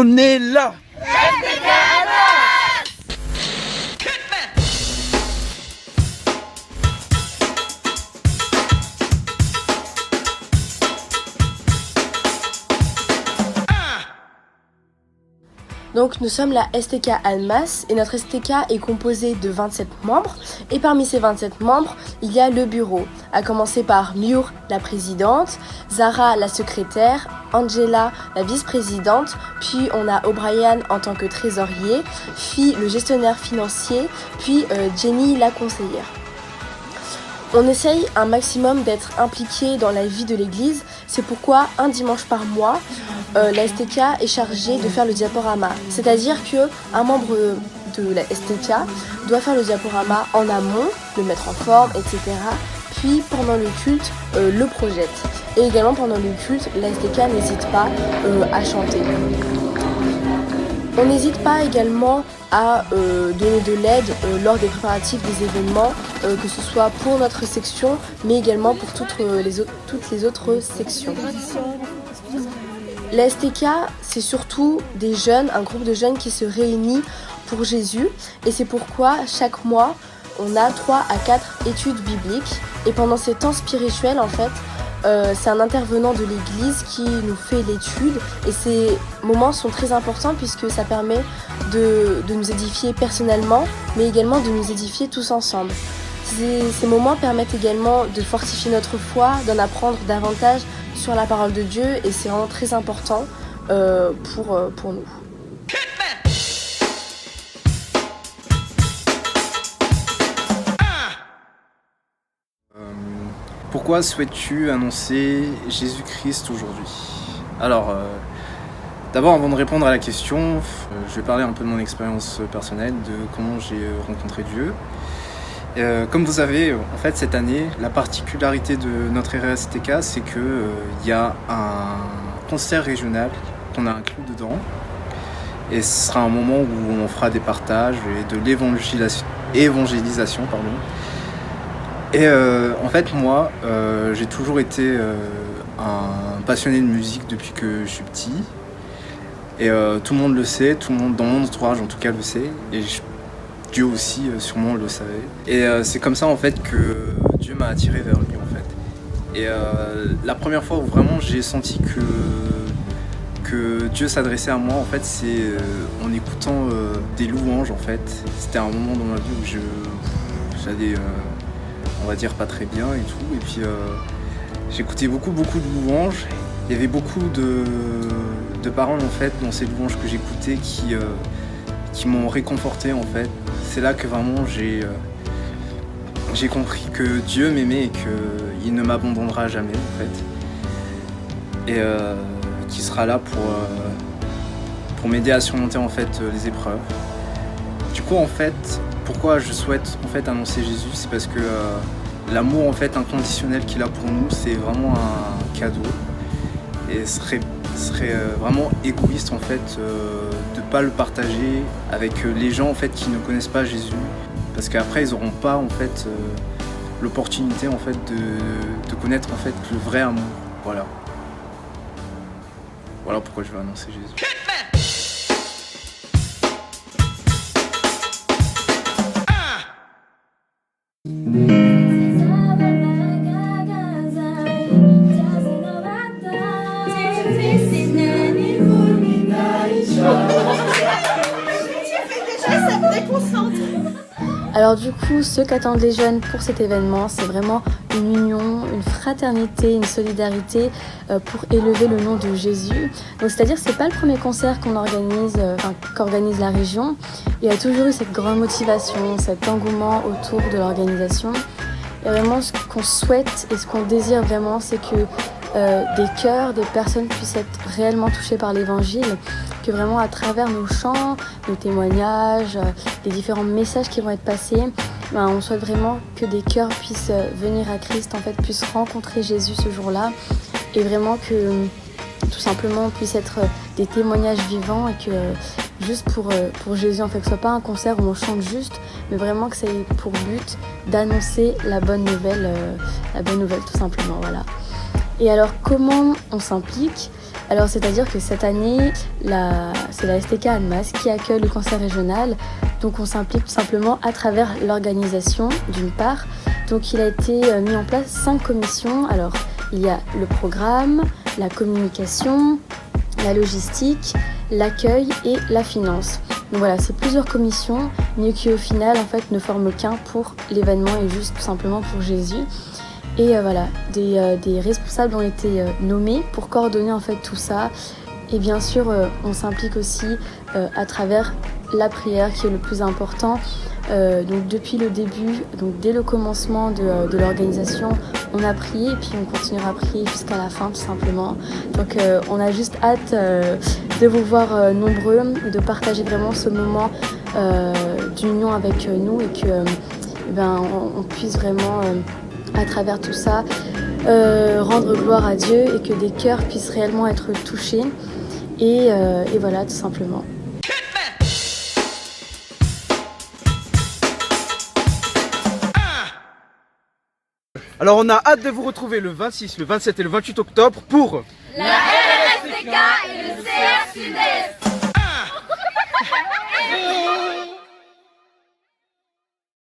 On est là. Donc nous sommes la STK Almas et notre STK est composée de 27 membres et parmi ces 27 membres, il y a le bureau, à commencer par Miur, la présidente, Zara, la secrétaire, Angela, la vice-présidente, puis on a O'Brien en tant que trésorier, Fi, le gestionnaire financier, puis Jenny, la conseillère. On essaye un maximum d'être impliqué dans la vie de l'église, c'est pourquoi un dimanche par mois, la STK est chargée de faire le diaporama. C'est-à-dire qu'un membre de la STK doit faire le diaporama en amont, le mettre en forme, etc. Puis pendant le culte, le projette. Et également pendant le culte, la STK n'hésite pas à chanter. On n'hésite pas également à donner de l'aide lors des préparatifs des événements, que ce soit pour notre section, mais également pour toutes les autres sections. La STK, c'est surtout des jeunes, un groupe de jeunes qui se réunit pour Jésus, et c'est pourquoi chaque mois, on a 3 à 4 études bibliques, et pendant ces temps spirituels, en fait, c'est un intervenant de l'église qui nous fait l'étude et ces moments sont très importants puisque ça permet de nous édifier personnellement mais également de nous édifier tous ensemble. Ces moments permettent également de fortifier notre foi, d'en apprendre davantage sur la parole de Dieu et c'est vraiment très important pour nous. Pourquoi souhaites-tu annoncer Jésus-Christ aujourd'hui? Alors, d'abord, avant de répondre à la question, je vais parler un peu de mon expérience personnelle, de comment j'ai rencontré Dieu. Comme vous savez, en fait, cette année, la particularité de notre RSTK, c'est qu'il y a un concert régional qu'on a inclus dedans. Et ce sera un moment où on fera des partages et de l'évangélisation. Et en fait, moi, j'ai toujours été un passionné de musique depuis que je suis petit. Et tout le monde le sait, tout le monde dans mon entourage en tout cas le sait. Et Dieu aussi, sûrement, le savait. Et c'est comme ça en fait que Dieu m'a attiré vers lui en fait. Et la première fois où vraiment j'ai senti que Dieu s'adressait à moi en fait, c'est en écoutant des louanges en fait. C'était un moment dans ma vie où j'allais on va dire pas très bien et tout, et puis j'écoutais beaucoup de louanges. Il y avait beaucoup de paroles en fait dans ces louanges que j'écoutais qui m'ont réconforté en fait. C'est là que vraiment j'ai compris que Dieu m'aimait et qu'il ne m'abandonnera jamais en fait, et qu'il sera là pour m'aider à surmonter en fait les épreuves. Du coup en fait, pourquoi je souhaite en fait annoncer Jésus, c'est parce que l'amour en fait inconditionnel qu'il a pour nous, c'est vraiment un cadeau. Et ce serait vraiment égoïste en fait de pas le partager avec les gens en fait qui ne connaissent pas Jésus, parce qu'après ils n'auront pas en fait l'opportunité en fait de connaître en fait le vrai amour. Voilà pourquoi je veux annoncer Jésus. Alors du coup, ce qu'attendent les jeunes pour cet événement, c'est vraiment une union, une fraternité, une solidarité pour élever le nom de Jésus. Donc c'est-à-dire c'est pas le premier concert qu'organise la région. Il y a toujours eu cette grande motivation, cet engouement autour de l'organisation. Et vraiment ce qu'on souhaite et ce qu'on désire vraiment, c'est que des cœurs, des personnes puissent être réellement touchées par l'évangile, que vraiment à travers nos chants, nos témoignages, les différents messages qui vont être passés, on souhaite vraiment que des cœurs puissent venir à Christ, en fait, puissent rencontrer Jésus ce jour-là, et vraiment que tout simplement on puisse être des témoignages vivants, et que juste pour Jésus, en fait, que ce soit pas un concert où on chante juste, mais vraiment que ça ait pour but d'annoncer la bonne nouvelle tout simplement, voilà. Et alors comment on s'implique ? Alors c'est-à-dire que cette année, c'est la STK Annemasse qui accueille le cancer régional. Donc on s'implique tout simplement à travers l'organisation d'une part. Donc il a été mis en place 5 commissions. Alors il y a le programme, la communication, la logistique, l'accueil et la finance. Donc voilà, c'est plusieurs commissions, mais qui au final en fait ne forment qu'un pour l'événement et juste tout simplement pour Jésus. Et voilà, des responsables ont été nommés pour coordonner en fait tout ça. Et bien sûr, on s'implique aussi à travers la prière qui est le plus important. Donc depuis le début, donc dès le commencement de l'organisation, on a prié et puis on continuera à prier jusqu'à la fin tout simplement. Donc on a juste hâte de vous voir nombreux, de partager vraiment ce moment d'union avec nous et que on puisse vraiment à travers tout ça rendre gloire à Dieu et que des cœurs puissent réellement être touchés et voilà tout simplement. Alors on a hâte de vous retrouver le 26, le 27 et le 28 octobre pour la RSTK et le CRC.